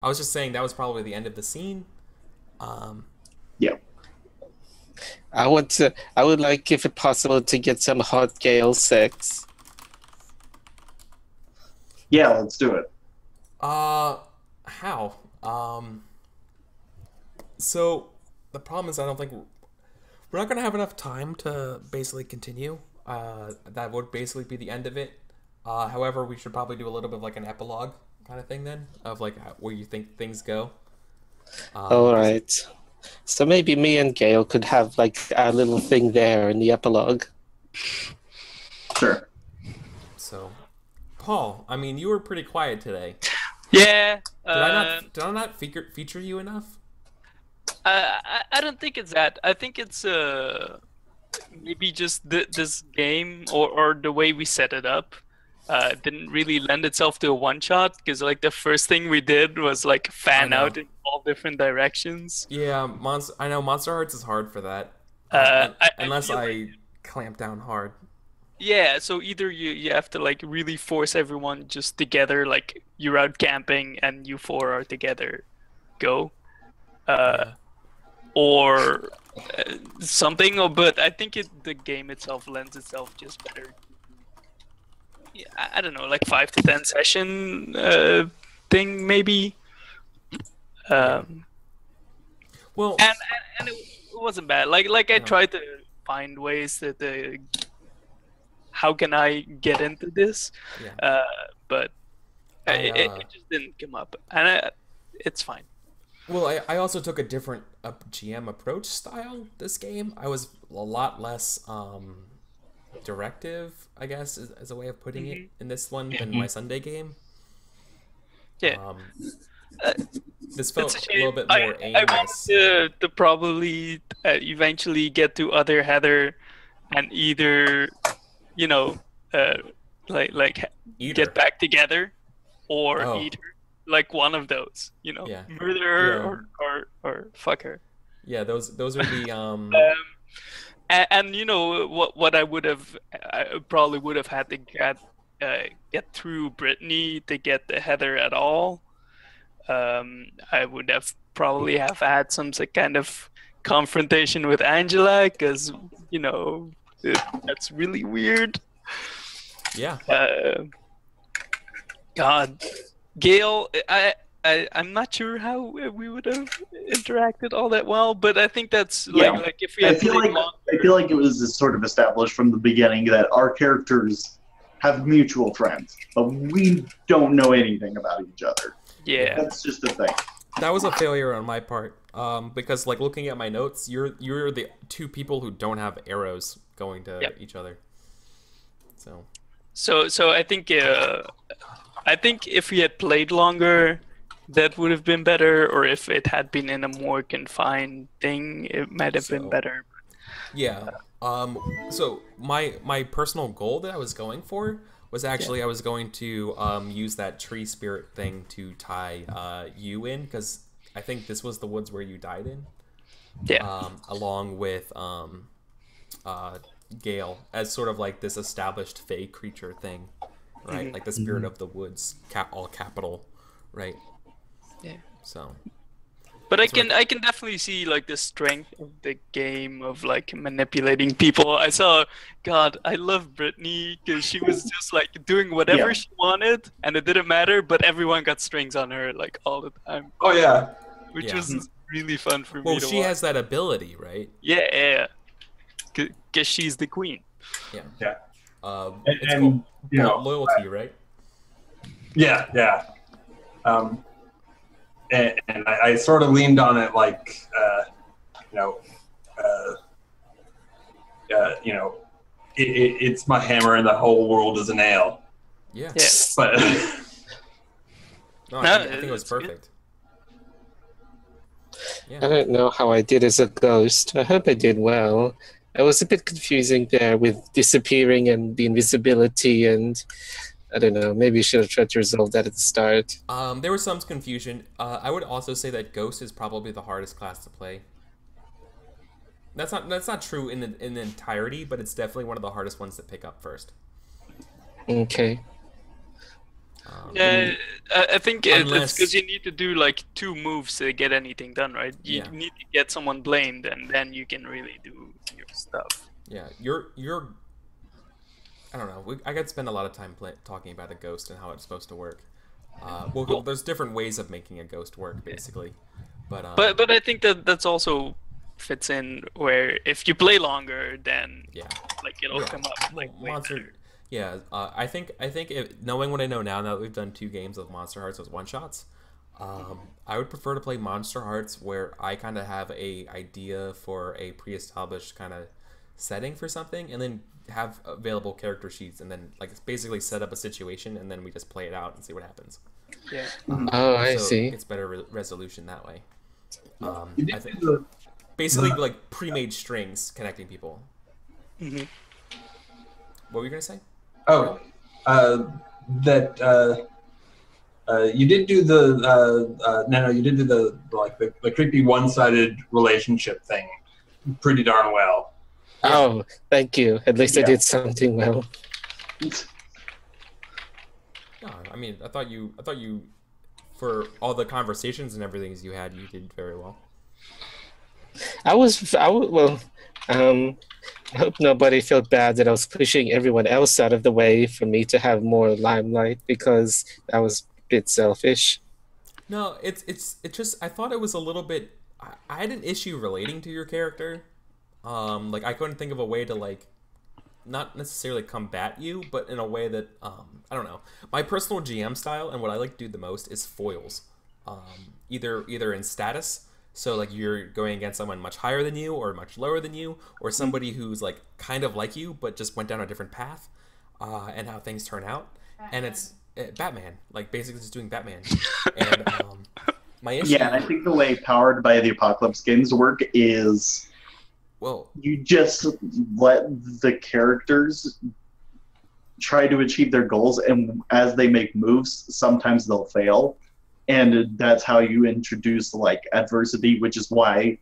I was just saying that was probably the end of the scene. Um, Yeah. I would like, if it possible, to get some hot Gale sex. Yeah, let's do it. uh, how? So the problem is I don't think we're not gonna have enough time to basically continue. That would basically be the end of it. However, we should probably do a little bit of like an epilogue kind of thing then, of like where you think things go. All 'Cause right. So maybe me and Gale could have like our little thing there in the epilogue. Sure. so, Paul, I mean, you were pretty quiet today. Yeah, Did I not feature you enough? I don't think it's that. I think it's maybe just this game or the way we set it up didn't really lend itself to a one shot because like the first thing we did was like I fan know. out in all different directions. Yeah, I know Monsterhearts is hard for that. I Unless feel like I clamp down hard. yeah, so either you have to like really force everyone just together, like you're out camping and you four are together, go. Uh, Yeah. or something. But I think the game itself lends itself just better. Yeah, I don't know, like 5 to 10 session thing maybe. Yeah. Um, Well, and it wasn't bad. Like I no. tried to find ways that how can I get into this, Yeah. uh, but I it just didn't come up, and it's fine. well, I also took a different GM approach style this game. I was a lot less directive, I guess, is a way of putting it Hmm. in this one than my Sunday game. Yeah. Um, Uh, this It's a felt a little shame. bit I more I wanted aimless. to probably eventually get to other Heather and either you know uh, like get Eater. back together or Oh, eat her, like one of those, yeah. murder her Yeah. or fuck her. Yeah, those are the Um, and what I probably would have had to get through Brittany to get the Heather at all. I would have probably have had kind of confrontation with Angela because that's really weird. yeah. Uh, God, Gail, I'm not sure how we would have interacted all that well, but I think that's Yeah. like if we I had feel played like I feel longer. like it was sort of established from the beginning that our characters have mutual friends, but we don't know anything about each other. Yeah, That's just the thing. That was a failure on my part. Because like looking at my notes, you're the two people who don't have arrows going to yeah. each other. So So I think if we had played longer, that would have been better, or if it had been in a more confined thing, it might have been so better. yeah. So my personal goal that I was going for was Yeah, actually I was going to use that tree spirit thing to tie you in because I think this was the woods where you died in, yeah. along with uh, Gale as sort of like this established fey creature thing, right? Mhm. Like the spirit of the woods, all capital, right? Yeah. So But I that's what can I can definitely see like the strength of the game of like manipulating people. God, I love Brittany because she was just like doing whatever Yeah. she wanted, and it didn't matter. But everyone got strings on her like all the time, Oh yeah, which yeah. was really fun for Well, me to she watch. has that ability, right? Yeah, yeah, because she's the queen. Yeah. yeah, It's called and you know, loyalty, right? yeah, yeah. Um, and I sort of leaned on it like, you know, uh, you know, it's my hammer and the whole world is a nail. Yeah. Yeah. But No, No, I think it was it's good. perfect. I Yeah. don't know how I did as a ghost. I hope I did well. I was a bit confusing there with disappearing and the invisibility, and I don't know. Maybe you should have tried to resolve that at the start. There was some confusion. I would also say that Ghost is probably the hardest class to play. That's not true in the entirety, but it's definitely one of the hardest ones to pick up first. Okay. Yeah, I think it's Unless- because you need to do like 2 moves to get anything done, right? You Yeah. need to get someone blamed, and then you can really do your stuff. Yeah, you're. I don't know. I got to spend a lot of time talking about a ghost and how it's supposed to work. Well, there's different ways of making a ghost work, basically. But I think that's also fits in where if you play longer, then yeah, like it'll come up like way Monster. better. Yeah, I think knowing what I know now that we've done 2 games of Monster Hearts as one shots, I would prefer to play Monster Hearts where I kind of have a idea for a pre-established kind of setting for something, and then have available character sheets, and then like basically set up a situation, and then we just play it out and see what happens. Yeah. Oh, I so see. It's better resolution that way. You did I think do basically like pre-made strings connecting people. Hmm. What were you gonna say? Oh, that you did do the no, you did do the creepy one-sided relationship thing pretty darn well. Oh, thank you. At least I Yeah. did something well. No, I mean, I thought you, for all the conversations and everything you had, you did very well. Well, I hope nobody felt bad that I was pushing everyone else out of the way for me to have more limelight, because that was a bit selfish. No, it's just I thought it was a little bit. I had an issue relating to your character. Like I couldn't think of a way to like, not necessarily combat you, but in a way that I don't know. My personal GM style and what I like to do the most is foils. Either in status, so like you're going against someone much higher than you or much lower than you, or somebody who's like kind of like you but just went down a different path, and how things turn out. And it's Batman, like basically just doing Batman. And my issue. Yeah, and I think the way Powered by the Apocalypse games work is, well, you just let the characters try to achieve their goals, and as they make moves, sometimes they'll fail. And that's how you introduce like adversity, which is why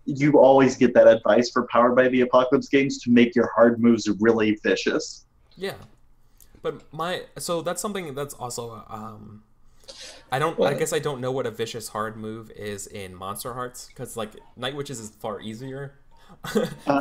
you always get that advice for Powered by the Apocalypse games to make your hard moves really vicious. yeah. But so that's something that's also I guess I don't know what a vicious hard move is in Monster Hearts, because like Night Witches is far easier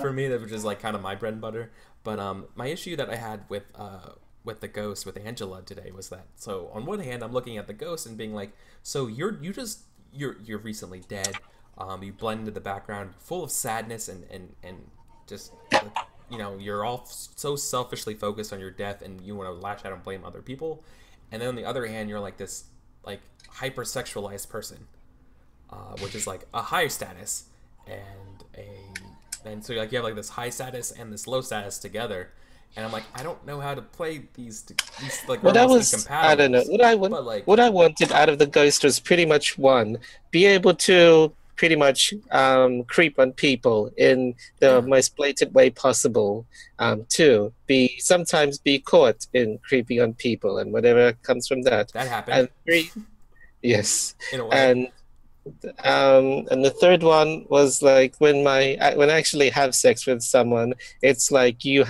for me, which is like kind of my bread and butter. But my issue that I had with the ghost with Angela today was that, so on one hand I'm looking at the ghost and being like, so you're recently dead, you blend into the background full of sadness and just like, you know, you're all so selfishly focused on your death and you want to lash out and blame other people, and then on the other hand you're like this like hypersexualized person, which is like a high status and so like you have like this high status and this low status together, and I'm like, I don't know how to play these like What I almost was, I don't know. incompatible. But like, What I wanted out of the ghost was pretty much one, be able to pretty much creep on people in the most blatant way possible. Two, sometimes be caught in creeping on people and whatever comes from that. that happened. And three, yes, in a way. and the third one was like when I actually have sex with someone, it's like you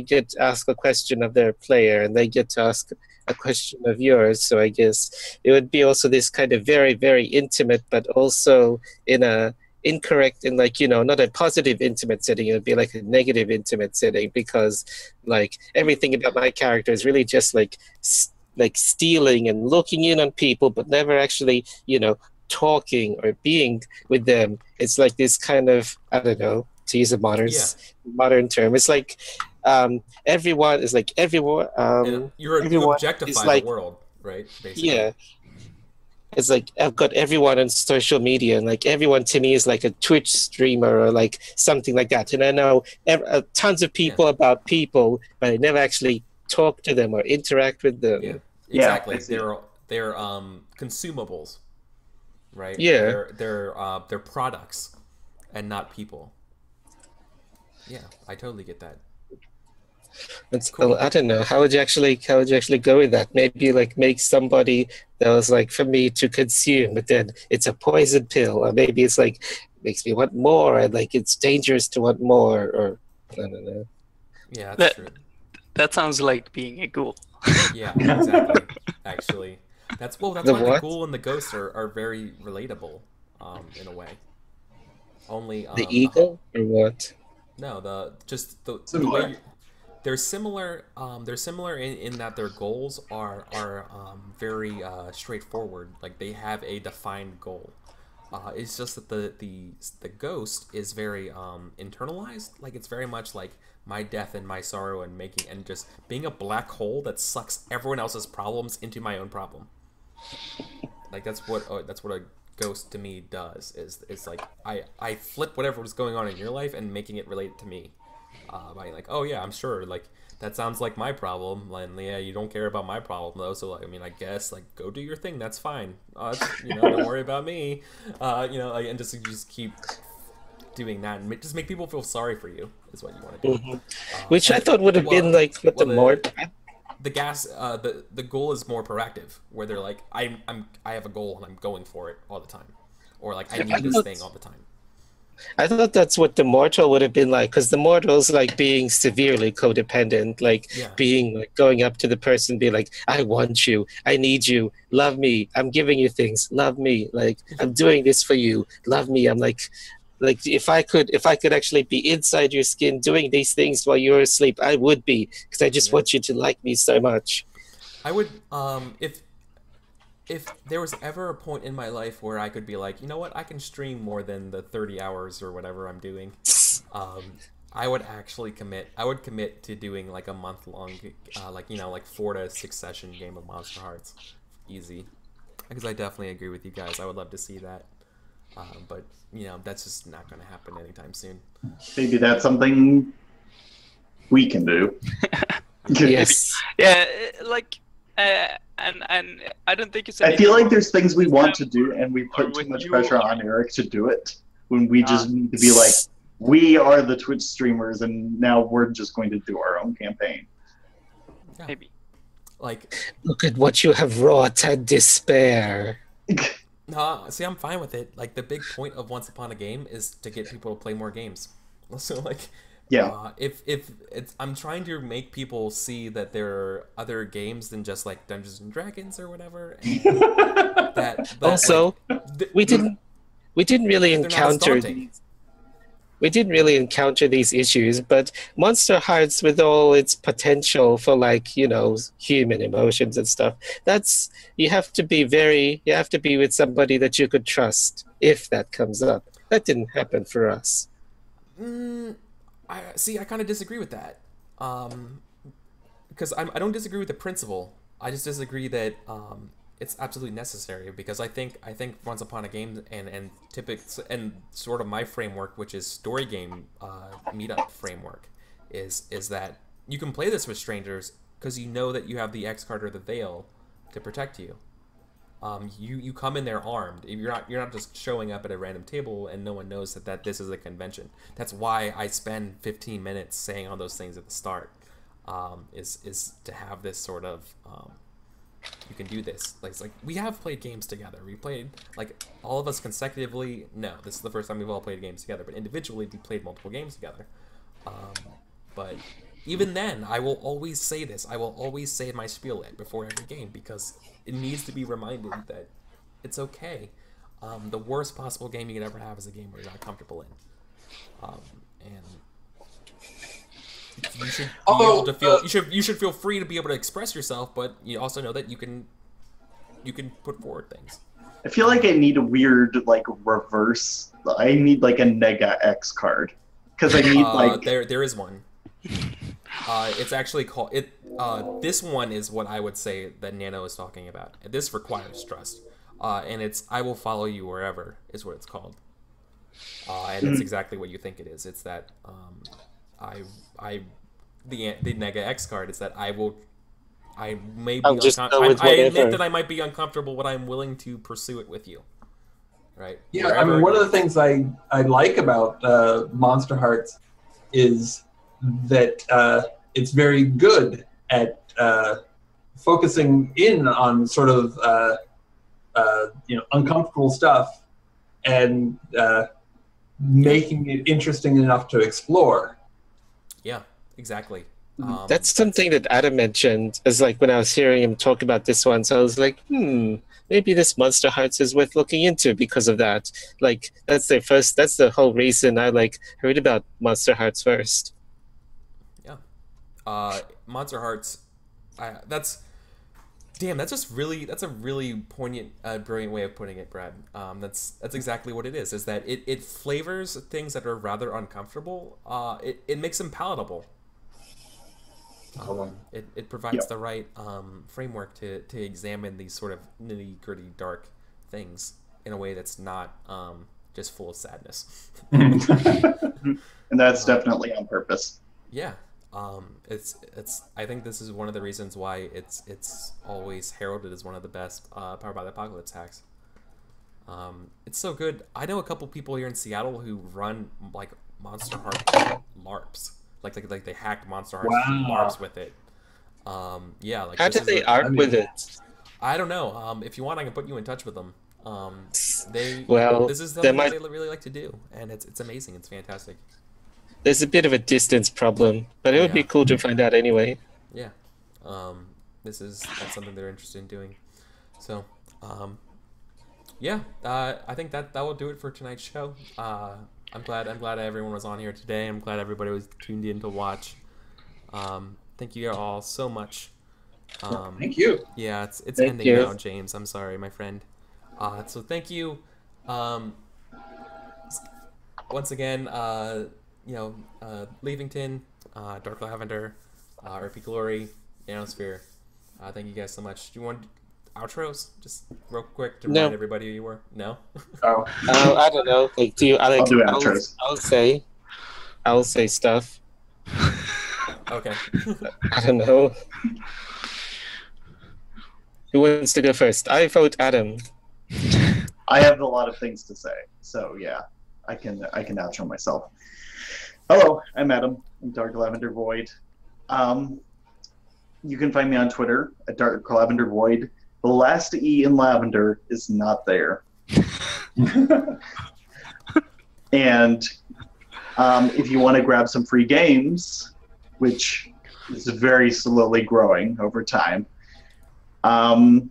get to ask a question of their player and they get to ask a question of yours. So I guess it would be also this kind of very, very intimate, but also in a incorrect, in like, you know, not a positive intimate setting. It would be like a negative intimate setting, because like everything about my character is really just like stealing and looking in on people, but never actually, you know, talking or being with them. It's like this kind of, I don't know, to use a modern term, it's like everyone is like everyone. You objectify like, the world, right? Basically. Yeah. It's like I've got everyone on social media, and like everyone to me is like a Twitch streamer or like something like that. And I know tons of people about people, but I never actually talk to them or interact with them. Yeah, exactly. Yeah, they're consumables, right? Yeah. They're products and not people. Yeah, I totally get that. It's Cool. I don't know, how would you actually go with that? Maybe like make somebody that was like for me to consume, but then it's a poison pill, or maybe it's like makes me want more, and like it's dangerous to want more, or I don't know. Yeah, that's true. That sounds like being a ghoul. Yeah, exactly. actually. That's why The the what? ghoul and the ghost are very relatable, in a way. Only The eagle or what? no, the way Similar. you, they're similar in that their goals are very straightforward. Like they have a defined goal. It's just that the ghost is very internalized. Like it's very much like my death and my sorrow and making and just being a black hole that sucks everyone else's problems into my own problem. Like that's what a ghost to me does. Is like I flip whatever was going on in your life and making it relate to me. By like, oh yeah, I'm sure like that sounds like my problem, and yeah, you don't care about my problem though. So I mean, I guess like go do your thing. That's fine. Don't worry about me. Like, and just keep doing that and just make people feel sorry for you is what you want to do. Which I thought would have been like what the more. The goal is more proactive, where they're like, I have a goal and I'm going for it all the time, or like I need this thing all the time. I thought that's what the mortal would have been like, because the mortal's like being severely codependent, like Yeah. being like going up to the person, be like, "I want you, I need you, love me, I'm giving you things, love me, like I'm doing this for you, love me." I'm like if I could actually be inside your skin doing these things while you're asleep, I would be, because I just want you to like me so much. I would if there was ever a point in my life where I could be like, you know what, I can stream more than the 30 hours or whatever I'm doing, I would actually commit. I would commit to doing like a month long, like 4 to 6 session game of Monsterhearts, easy. Because I definitely agree with you guys. I would love to see that, but that's just not going to happen anytime soon. Maybe that's something we can do. Yes. Yeah, like, and I don't think it's. I feel like there's things we want to do, and we put too with much you. pressure on Eric to do it when we just need to be like, we are the Twitch streamers, and now we're just going to do our own campaign. Yeah. Maybe. Like, Look at what you have wrought and despair. nah, see, I'm fine with it. Like, the big point of Once Upon a Game is to get people to play more games. So, like, Yeah. if it's, I'm trying to make people see that there are other games than just like Dungeons and Dragons or whatever. And that Also, like, we didn't really they're not as encounter daunting. these issues, but Monster Hearts, with all its potential for like human emotions and stuff, you have to be with somebody that you could trust if that comes up. That didn't happen for us. I kind of disagree with that. Because I don't disagree with the principle. I just disagree that it's absolutely necessary, because I think Once Upon a Game and sort of my framework, which is story game meetup framework, is that you can play this with strangers because you know that you have the X card or the veil to protect you. You come in there armed. You're not just showing up at a random table and no one knows that this is a convention. That's why I spend 15 minutes saying all those things at the start. Is to have this sort of you can do this. Like, it's like we have played games together. We played like all of us consecutively. No, this is the first time we've all played games together, but individually we played multiple games together. But even then, I will always say this. I will always say my spiel before every game, because it needs to be reminded that it's okay. The worst possible game you could ever have is a game where you're not comfortable in. And you should be able to feel. You should feel free to be able to express yourself, but you also know that you can put forward things. I feel like I need a weird like reverse. I need like a Nega X card, because I need like there is one. It's actually called it. This one is what I would say that Nano is talking about. This requires trust, and it's "I will follow you wherever" is what it's called, and it's exactly what you think it is. It's that the Nega X card is that I may be I admit that I might be uncomfortable, but I'm willing to pursue it with you. Right? Yeah, I mean, one of the things I like about Monster Hearts is that it's very good at focusing in on sort of uncomfortable stuff and making it interesting enough to explore. Yeah, exactly. That's something that Adam mentioned. Is like when I was hearing him talk about this one, so I was like, maybe this Monsterhearts is worth looking into because of that. Like that's the whole reason I like heard about Monsterhearts first. Yeah. Monsterhearts. That's damn. That's a really poignant, brilliant way of putting it, Brad. That's exactly what it is. Is that it flavors things that are rather uncomfortable. It makes them palatable. It provides the right framework to examine these sort of nitty gritty dark things in a way that's not just full of sadness. And that's definitely on purpose. Yeah, it's I think this is one of the reasons why it's always heralded as one of the best Powered by the Apocalypse hacks. It's so good. I know a couple people here in Seattle who run like Monster Heart LARPs. Like they hack Monster Hearts LARPs with it. Yeah, like how did they ARP with it? I don't know. If you want, I can put you in touch with them. This is something that they really like to do, and it's amazing. It's fantastic. There's a bit of a distance problem, but it would be cool to find out anyway. Yeah, that's something they're interested in doing. So, yeah, I think that will do it for tonight's show. I'm glad everyone was on here today. I'm glad everybody was tuned in to watch. Thank you all so much. Thank you. Yeah, it's ending now, James. I'm sorry, my friend. So thank you. Once again, Leavington, Dark Lavender, RP Glory, Nanosphere. Thank you guys so much. Do you want outros? Just real quick to remind everybody who you were? No? Oh, I don't know. Like, do you, Alex? I'll do outros. I'll say stuff. Okay. I don't know. Who wants to go first? I vote Adam. I have a lot of things to say, so yeah, I can outro myself. Hello, I'm Adam. I'm Dark Lavender Void. You can find me on Twitter at Dark Lavender Void. The last E in lavender is not there. And if you want to grab some free games, which is very slowly growing over time, I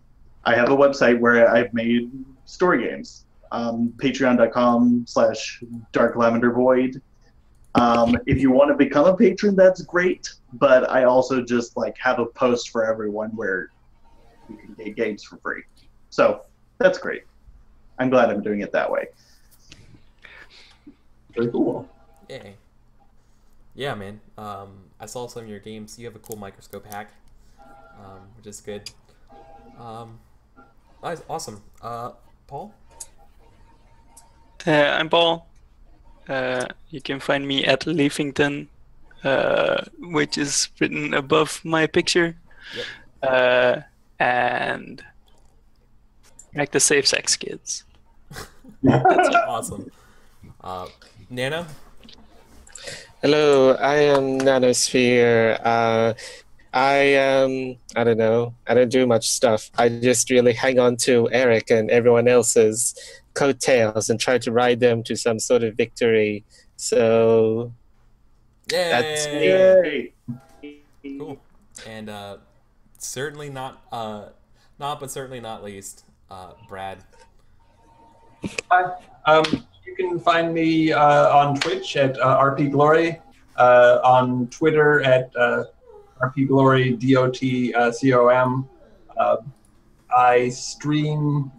have a website where I've made story games. Patreon.com/darklavendervoid. If you want to become a patron, that's great. But I also just have a post for everyone where you can get games for free. So that's great. I'm glad I'm doing it that way. Very cool. Yay. Yeah, man. I saw some of your games. You have a cool microscope hack, which is good. Nice, awesome. Paul? I'm Paul. You can find me at Leafington, which is written above my picture. Yep. And like the safe sex kids. That's awesome. Nano? Hello, I am Nanosphere. I don't know. I don't do much stuff. I just really hang on to Eric and everyone else's coattails and try to ride them to some sort of victory. So that's me. Yay! Cool. And certainly not least, Brad. Hi. You can find me on Twitch at RP Glory, on Twitter at RP Glory DOTCOM. I stream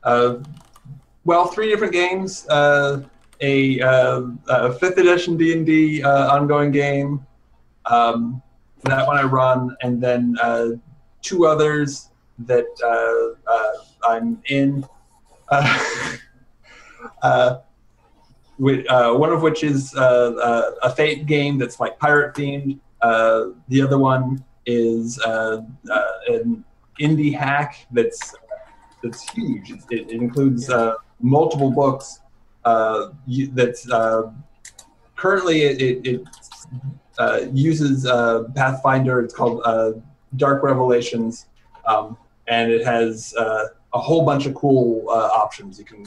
3 different games. A 5th edition D&D ongoing game. That one I run, and then 2 others that I'm in. One of which is a Fate game that's pirate themed. The other one is an indie hack that's huge. It includes multiple books. That's currently it uses Pathfinder. It's called Dark Revelations, and it has a whole bunch of cool options. You can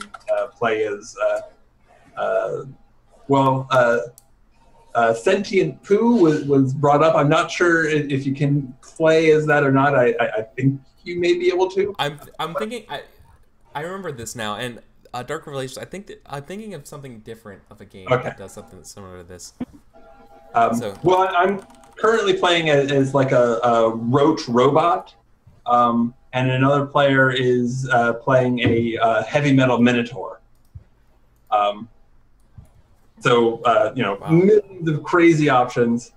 play as Sentient Poo was brought up. I'm not sure if you can play as that or not. I think you may be able to. I'm thinking I remember this now, and Dark Revelations. I think that I'm thinking of something different of a game that does something similar to this. Well, I'm currently playing as like a roach robot, and another player is playing a heavy metal minotaur. Millions of crazy options.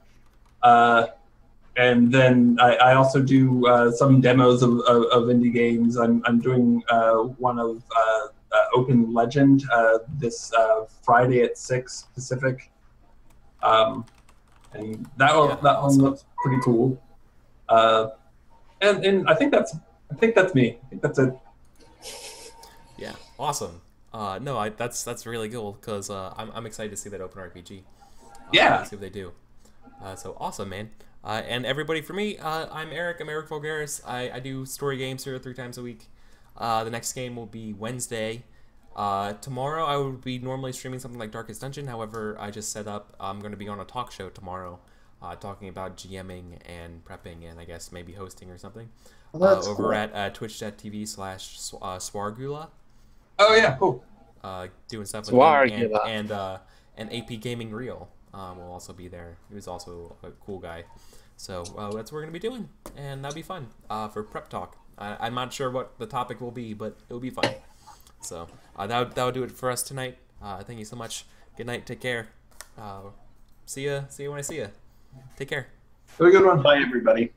And then I also do some demos of indie games. I'm doing one of Open Legend this Friday at 6 Pacific. And that one looks pretty cool. And I think that's me. I think that's it. Yeah, awesome. That's really cool because I'm excited to see that Open RPG. See what they do. So awesome, man. And everybody, for me, I'm Eric. I'm Eric Vulgaris. I do story games here 3 times a week. The next game will be Wednesday. Tomorrow I would be normally streaming something like Darkest Dungeon. However, I just set up I'm going to be on a talk show tomorrow, talking about GMing and prepping and I guess maybe hosting or something. Over cool. At twitch.tv/Swargula. Oh yeah, cool. Doing stuff with him and AP Gaming Real will also be there. He was also a cool guy. So that's what we're gonna be doing, and that'll be fun for prep talk. I'm not sure what the topic will be, but it'll be fun. So that'll do it for us tonight. Thank you so much. Good night. Take care. See you when I see you. Take care. Have a good one. Bye, everybody.